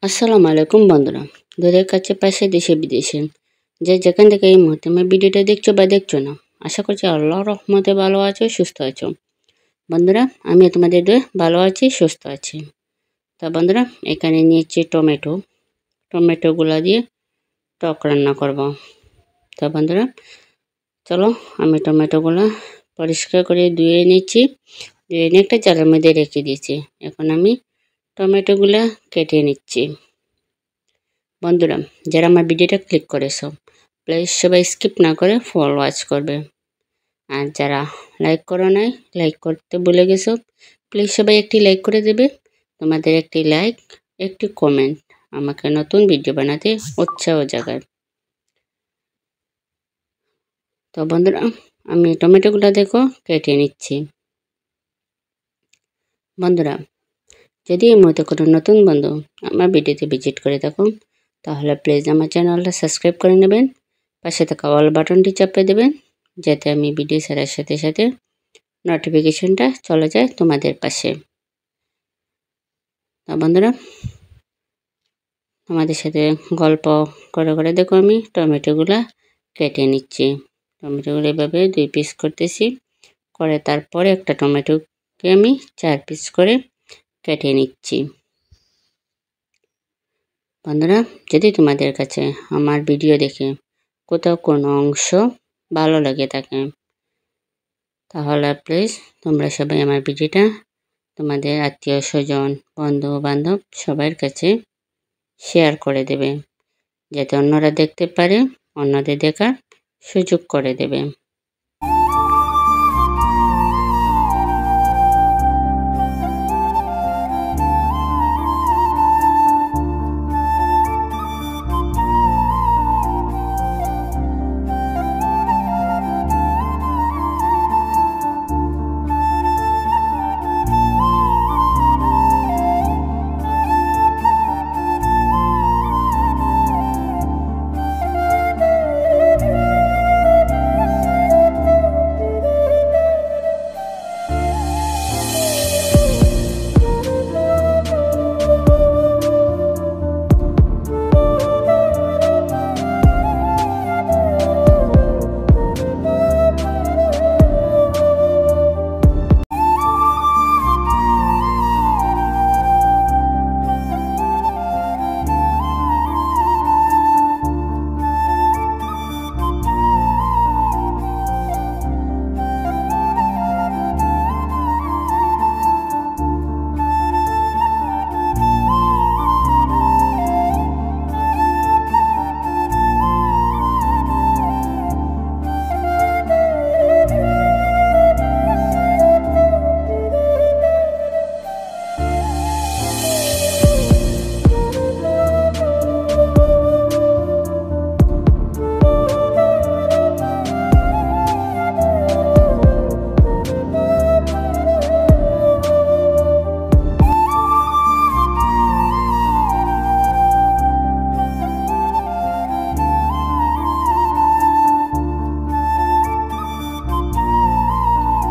আসসালামু আলাইকুম বন্ধুরা, দূরের কাছে পাশে দেশে বিদেশে যে যেখান থেকে এই মুহূর্তে আমার ভিডিওটা দেখছো বা দেখছো না, আশা করছি আল্লাহর রহমতে ভালো আছো, সুস্থ আছো। বন্ধুরা, আমি তোমাদের ভালো আছি, সুস্থ আছি। তা বন্ধুরা, এখানে নিয়েছি টমেটোগুলা দিয়ে টক রান্না করব। তা বন্ধুরা, চলো আমি টমেটোগুলা পরিষ্কার করে ধুয়ে নিচ্ছি। ধুয়ে নিয়ে একটা জারের মধ্যে রেখে দিয়েছি। এখন আমি টমেটোগুলা কেটে নিচ্ছি। বন্ধুরা, যারা আমার ভিডিওটা ক্লিক করেছো, প্লিজ সবাই স্কিপ না করে ফুল ওয়াচ করবে। আর যারা লাইক করো নাই, লাইক করতে ভুলে গেছো, প্লিজ সবাই একটি লাইক করে দেবে। তোমাদের একটি লাইক, একটি কমেন্ট আমাকে নতুন ভিডিও বানাতে উৎসাহ জাগায়। তো বন্ধুরা, আমি টমেটোগুলো দেখো কেটে নিচ্ছি। বন্ধুরা, যদি এই মুহূর্তে কোনো নতুন বন্ধু আমার ভিডিওতে ভিজিট করে থাকুন, তাহলে প্লিজ আমার চ্যানেলটা সাবস্ক্রাইব করে নেবেন। পাশে থাকা অল বাটনটি চাপে দেবেন, যাতে আমি ভিডিও ছাড়ার সাথে সাথে নোটিফিকেশনটা চলে যায় তোমাদের পাশে। বন্ধুরা, আমাদের সাথে গল্প করে করে দেখো আমি টমেটোগুলা কেটে নিচ্ছি। টমেটোগুলো এভাবে 2 পিস করতেছি, করে তারপরে একটা টমেটোকে আমি 4 পিস করে কেটে নিচ্ছি। বন্ধুরা, যদি তোমাদের কাছে আমার ভিডিও দেখে কোথাও কোনো অংশ ভালো লাগে থাকে, তাহলে প্লিজ তোমরা সবাই আমার ভিডিওটা তোমাদের আত্মীয় স্বজন, বন্ধু বান্ধব সবার কাছে শেয়ার করে দেবে, যাতে অন্যরা দেখতে পারে, অন্যদের দেখার সুযোগ করে দেবে।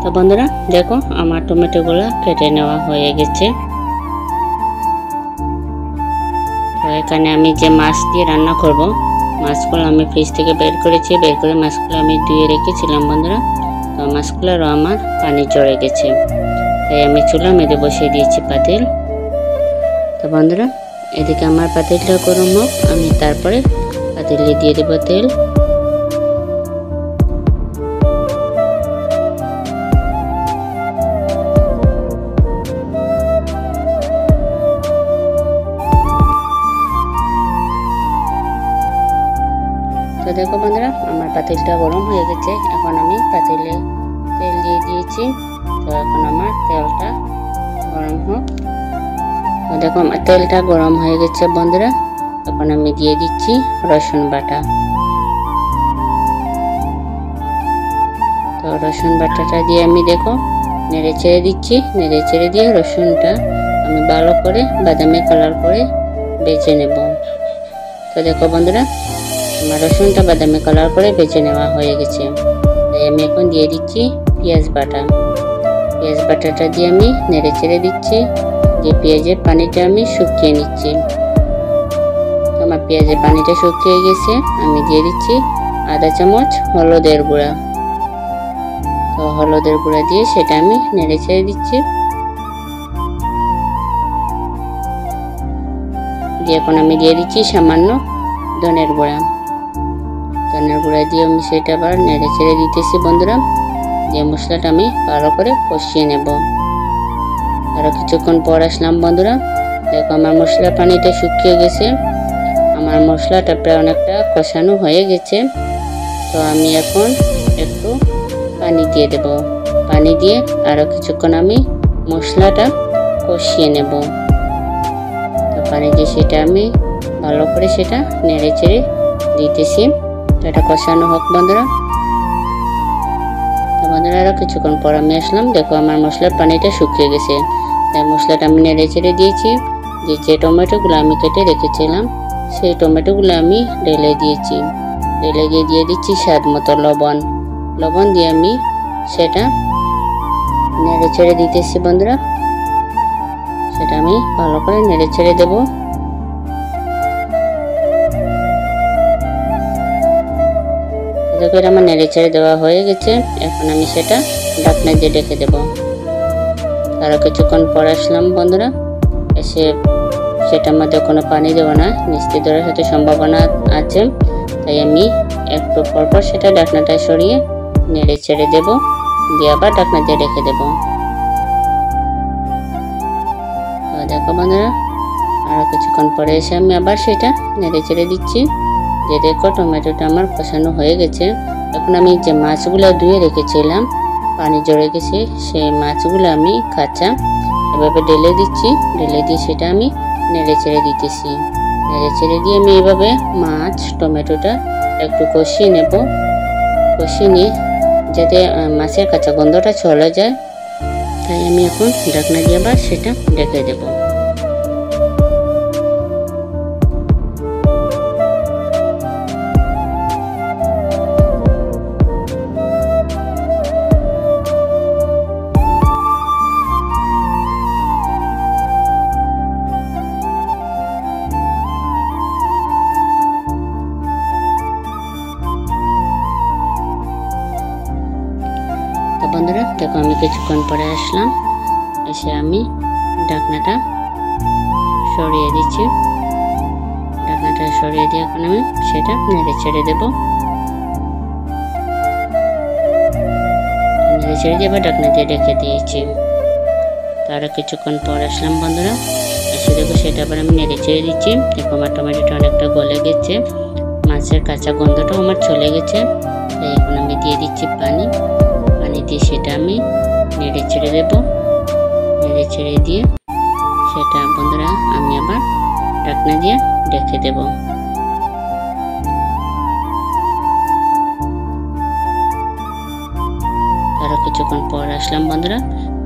তো বন্ধুরা, দেখো আমার টমেটোগুলো কেটে নেওয়া হয়ে গেছে। তো এখানে আমি যে মাছ দিয়ে রান্না করব, মাছগুলো আমি ফ্রিজ থেকে বের করেছি। বের করে মাছগুলো আমি ধুয়ে রেখেছিলাম বন্ধুরা। তো মাছগুলোরও আমার পানি চড়ে গেছে, তাই আমি চুলার মধ্যে বসিয়ে দিয়েছি পাতিল। তো বন্ধুরা, এদিকে আমার পাতিলটা গরম হোক, আমি তারপরে পাতিলে দিয়ে দেবো তেল। তো দেখো বন্ধুরা, আমার পাতিলটা গরম হয়ে গেছে। এখন আমি পাতিলে তেল দিয়ে দিয়েছি। তো এখন আমার তেলটা গরম হোক। তো দেখো আমার তেলটা গরম হয়ে গেছে বন্ধুরা। এখন আমি দিয়ে দিচ্ছি রসুন বাটা। তো রসুন বাটাটা দিয়ে আমি দেখো নেড়ে ছেড়ে দিচ্ছি। নেড়ে ছেড়ে দিয়ে রসুনটা আমি ভালো করে বাদামি কালার করে বেজে নেব। তো দেখো বন্ধুরা, আমার রসুনটা বাদামি কালার করে বেজে নেওয়া হয়ে গেছে। তাই আমি এখন দিয়ে দিচ্ছি পেঁয়াজ বাটা। পেঁয়াজ বাটাটা দিয়ে আমি নেড়ে ছেড়ে দিচ্ছি। যে পেঁয়াজের পানিটা আমি শুকিয়ে নিচ্ছি। আমার পেঁয়াজের পানিটা শুকিয়ে গেছে, আমি দিয়ে দিচ্ছি আধা চামচ হলুদের গুঁড়া। তো হলুদের গুঁড়া দিয়ে সেটা আমি নেড়ে ছেড়ে দিচ্ছি। দিয়ে এখন আমি দিয়ে দিচ্ছি সামান্য ধনের গুঁড়া। ধনের গুঁড়া দিয়ে আমি সেটা আবার নেড়ে ছেড়ে দিতেছি বন্ধুরা। দিয়ে মশলাটা আমি ভালো করে কষিয়ে নেব। আরও কিছুক্ষণ পর আসলাম বন্ধুরা। দেখো আমার মশলা পানিটা শুকিয়ে গেছে, আমার মশলাটা প্রায় অনেকটা কষানো হয়ে গেছে। তো আমি এখন একটু পানি দিয়ে দেব। পানি দিয়ে আরও কিছুক্ষণ আমি মশলাটা কষিয়ে নেব। তো পানি দিয়ে সেটা আমি ভালো করে সেটা নেড়ে চেড়ে দিতেছি। তো এটা কষানো হোক বন্ধুরা। তো বন্ধুরা আরও কিছুক্ষণ পর আমি আসলাম। দেখো আমার মশলার পানিটা শুকিয়ে গেছে, তাই মশলাটা আমি নেড়ে চেড়ে দিয়েছি। যে টমেটোগুলো আমি কেটে রেখেছিলাম সেই টমেটোগুলো আমি ঢেলে দিয়েছি। ঢেলে দিয়ে দিচ্ছি স্বাদ মতো লবণ। লবণ দিয়ে আমি সেটা নেড়ে ছেড়ে দিতেছি বন্ধুরা। সেটা আমি ভালো করে নেড়ে ছেড়ে দেব। দেখো আমার নেড়ে ছেড়ে দেওয়া হয়ে গেছে। এখন আমি সেটা ঢাকনা দিয়ে ঢেকে দেব। আরও কিছুক্ষণ পর আসলাম বন্ধুরা। এসে সেটার মধ্যে কোনো পানি দেবো না, নিস্তে ধরার হয়তো সম্ভাবনা আছে, তাই আমি একটু পরপর সেটা ঢাকনাটা সরিয়ে নেড়ে ছেড়ে দেব। দিয়ে আবার ঢাকনা দিয়ে রেখে দেব। তো দেখো বন্ধুরা আরও কিছুক্ষণ পরে এসে আমি আবার সেটা নেড়ে ছেড়ে দিচ্ছি। যে দেখো টমেটোটা আমার কষানো হয়ে গেছে। এখন আমি যে মাছগুলো ধুয়ে রেখেছিলাম, পানি জড়ে গেছে, সেই মাছগুলো আমি কাঁচা এভাবে ঢেলে দিচ্ছি। ঢেলে দিয়ে সেটা আমি নেড়ে ছেড়ে দিতেছি। নেড়ে ছেড়ে দিয়ে আমি এভাবে মাছ টমেটোটা একটু কষিয়ে নেব। কষিয়ে নিয়ে যাতে মাছের কাঁচা গন্ধটা চলে যায়, তাই আমি এখন ঢাকনা দিয়ে আবার সেটা ঢেকে দেব। বন্ধুরা দেখো আমি কিছুক্ষণ পরে আসলাম। এসে আমি ঢাকনাটা সরিয়ে দিচ্ছি। ঢাকনাটা সরিয়ে দিয়ে এখন আমি সেটা নেড়ে ছেড়ে দেব। নেড়ে ছেড়ে দিয়ে আবার ঢাকনা দিয়ে রেখে দিয়েছি। তারও কিছুক্ষণ পর আসলাম বন্ধুরা। এসে দেখো সেটা আবার আমি নেড়ে ছেড়ে দিচ্ছি। দেখো আমার টমেটোটা অনেকটা গলে গেছে, মাছের কাঁচা গন্ধটাও আমার চলে গেছে। তাই এখন আমি দিয়ে দিচ্ছি পানি। পানি দিয়ে সেটা আমি নেড়ে ছেড়ে দেব। নেড়ে ছেড়ে দিয়ে সেটা বন্ধুরা আমি আবার ঢাকনা দিয়ে ঢেকে দেব। আরও কিছুক্ষণ পর আসলাম বন্ধুরা।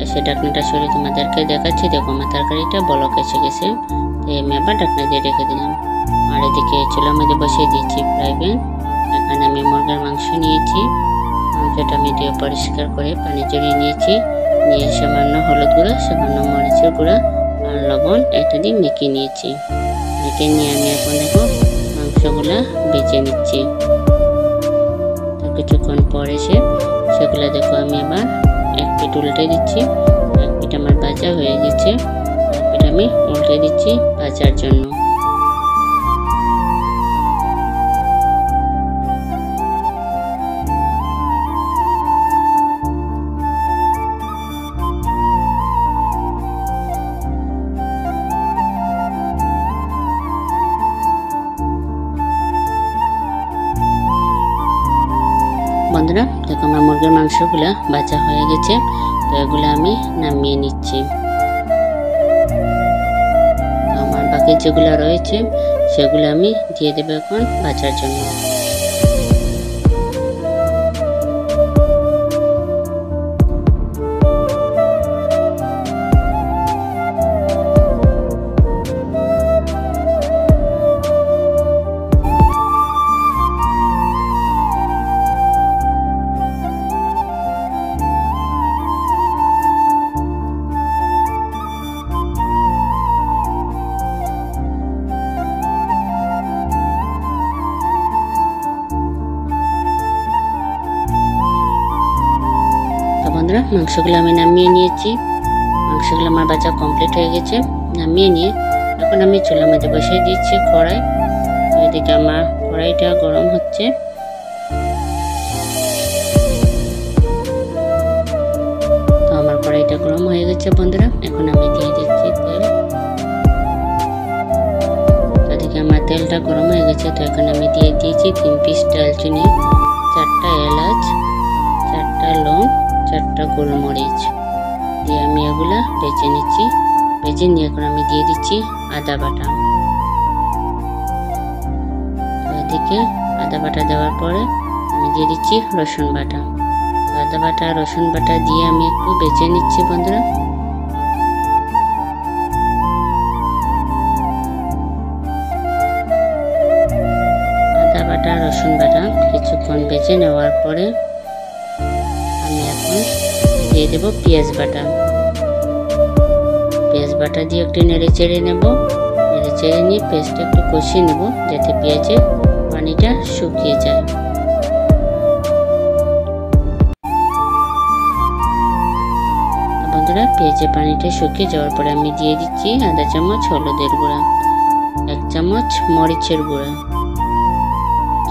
এসে ঢাকনাটা সরিয়ে তোমাদেরকে দেখাচ্ছি। দেখো আমার তরকারিটা বলক এসে গেছে, তাই আমি আবার ঢাকনা দিয়ে রেখে দিলাম। আর এদিকে চুলার মধ্যে বসিয়ে দিয়েছি ফ্রাই প্যান। এখানে আমি মুরগির মাংস নিয়েছি। মাংসটা আমি দিয়ে পরিষ্কার করে পানি জড়িয়ে নিয়েছি। নিয়ে সামান্য হলুদ গুঁড়া, সামান্য মরিচের গুঁড়া আর লবণ এটা দিয়ে মেখে নিয়েছি। মেখে নিয়ে আমি এখন দেখো মাংসগুলা বেছে নিচ্ছি। কিছুক্ষণ পর এসে সেগুলো দেখো আমি আবার এক পিঠ উল্টে দিচ্ছি। এক পিঠ আমার ভাজা হয়ে গেছে, এক পিঠ আমি উল্টে দিচ্ছি ভাজার জন্য। বন্ধুরা দেখো আমার মুরগির মাংসগুলা ভাজা হয়ে গেছে। তো এগুলো আমি নামিয়ে নিচ্ছি। আমার বাকি যেগুলো রয়েছে সেগুলো আমি দিয়ে দেবো এখন ভাজার জন্য। মাংসগুলো আমি নামিয়ে নিয়েছি। মাংসগুলো আমার ভাজা কমপ্লিট হয়ে গেছে। নামিয়ে নিয়ে এখন আমি চুলার মধ্যে বসিয়ে দিচ্ছি কড়াই। এদিকে আমার কড়াইটা গরম হচ্ছে। তো আমার কড়াইটা গরম হয়ে গেছে বন্ধুরা। এখন আমি দিয়ে দিচ্ছি তেল। তো এদিকে আমার তেলটা গরম হয়ে গেছে। তো এখন আমি দিয়ে দিয়েছি 3 পিস দারচিনি, 4টা এলাচ, 4টা লং, 4টা গোলমরিচ দিয়ে আমি এগুলা বেজে নিচ্ছি। বেজে নিয়ে এখন আমি দিয়ে দিচ্ছি আদা বাটা। তো এদিকে আদা বাটা দেওয়ার পরে আমি দিয়ে দিচ্ছি রসুন বাটা। আদা বাটা রসুন বাটা দিয়ে আমি একটু বেজে নিচ্ছি বন্ধুরা। আদা বাটা রসুন বাটা কিছুক্ষণ বেজে নেওয়ার পরে আমি এখন দিয়ে দেব পেঁয়াজ বাটা। পেঁয়াজ বাটা দিয়ে একটু নেড়ে চেড়ে নেব। নেড়ে চেড়ে নিয়ে পেঁয়াজটা একটু কষিয়ে নেব যাতে পেঁয়াজের পানিটা শুকিয়ে যায়। বন্ধুরা পেঁয়াজের পানিটা শুকিয়ে যাওয়ার পরে আমি দিয়ে দিচ্ছি আধা চামচ হলুদের গুঁড়া, 1 চামচ মরিচের গুঁড়া,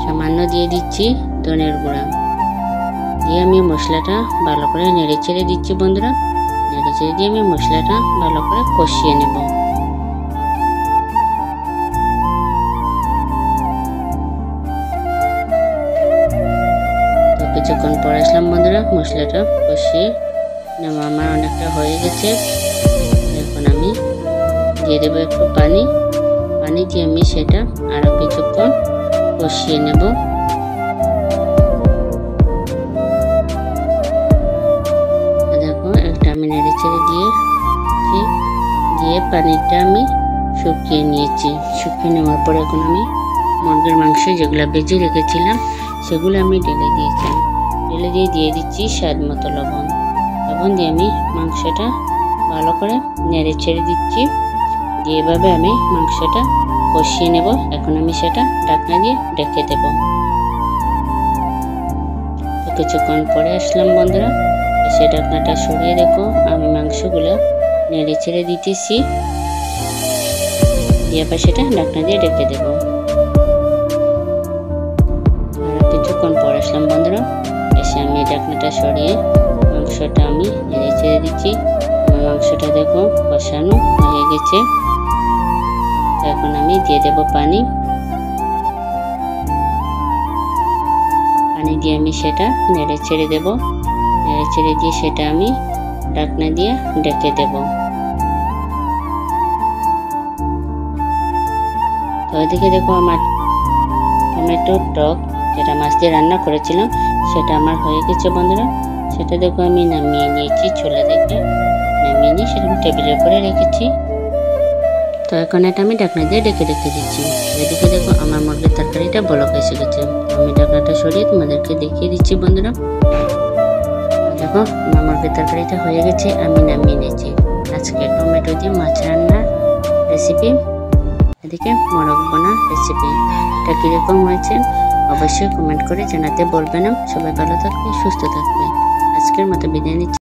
সামান্য দিয়ে দিচ্ছি ধনের গুঁড়া দিয়ে আমি মশলাটা ভালো করে নেড়ে চেড়ে দিচ্ছি বন্ধুরা। নেড়ে চেড়ে দিয়ে আমি মশলাটা ভালো করে কষিয়ে নেব। তো কিছুক্ষণ পর আসলাম বন্ধুরা, মশলাটা কষিয়ে নেওয়া আমার অনেকটা হয়ে গেছে। এখন আমি দিয়ে দেবো একটু পানি। পানি দিয়ে আমি সেটা আরো কিছুক্ষণ কষিয়ে নেব। দেখো একটা আমি নেড়ে ছেড়ে দিয়ে পানিটা আমি শুকিয়ে নিয়েছি। শুকিয়ে নেওয়ার পরে এখন আমি মুরগির মাংস যেগুলো ভেজে রেখেছিলাম সেগুলো আমি ঢেলে দিয়েছি। ঢেলে দিয়ে দিচ্ছি স্বাদ মতো লবণ। লবণ দিয়ে আমি মাংসটা ভালো করে নেড়ে ছেড়ে দিচ্ছি। দিয়ে এভাবে আমি মাংসটা কষিয়ে নেব। এখন আমি সেটা ঢাকনা দিয়ে ঢেকে দেব। তো কিছুক্ষণ পরে আসলাম বন্ধুরা, এসে ঢাকনাটা সরিয়ে দেখো আমি মাংসগুলো নেড়ে ছেড়ে দিতেছি। দিয়ে আবার সেটা ঢাকনা দিয়ে ঢেকে দেব। আর কিছুক্ষণ পর আসলাম বন্ধুরা, এসে আমি ঢাকনাটা সরিয়ে মাংসটা আমি নেড়ে ছেড়ে দিচ্ছি। আমার মাংসটা দেখো কষানো হয়ে গেছে। এখন আমি দিয়ে দেব পানি। পানি দিয়ে আমি সেটা নেড়ে ছেড়ে দেব। নেড়ে ছেড়ে দিয়ে সেটা আমি ঢাকনা দিয়ে ঢেকে দেব। তো এদিকে দেখো আমার টমেটো টক যেটা মাছ দিয়ে রান্না করেছিলাম সেটা আমার হয়ে গেছে বন্ধুরা। সেটা দেখো আমি নামিয়ে নিয়েছি চুলা থেকে। নামিয়ে নিয়ে সেটা আমি টেবিলের উপরে রেখেছি। তো এখন এটা আমি ঢাকনা দিয়ে ঢেকে দিচ্ছি। এদিকে দেখো আমার মুরগির তরকারিটা বলক এসে গেছে। আমি ঢাকনাটা সরিয়ে তোমাদেরকে দেখিয়ে দিচ্ছি বন্ধুরা। দেখো আমার মুরগির তরকারিটা হয়ে গেছে, আমি নামিয়ে নিয়েছি। আজকে টমেটো দিয়ে মাছ রান্নার রেসিপি, এদিকে মোরগ বোনা রেসিপি। এটা কীরকম হয়েছে অবশ্যই কমেন্ট করে জানাতে বলবেন। সবাই ভালো থাকবে, সুস্থ থাকবে। আজকের মতো বিদায় নিচ্ছি।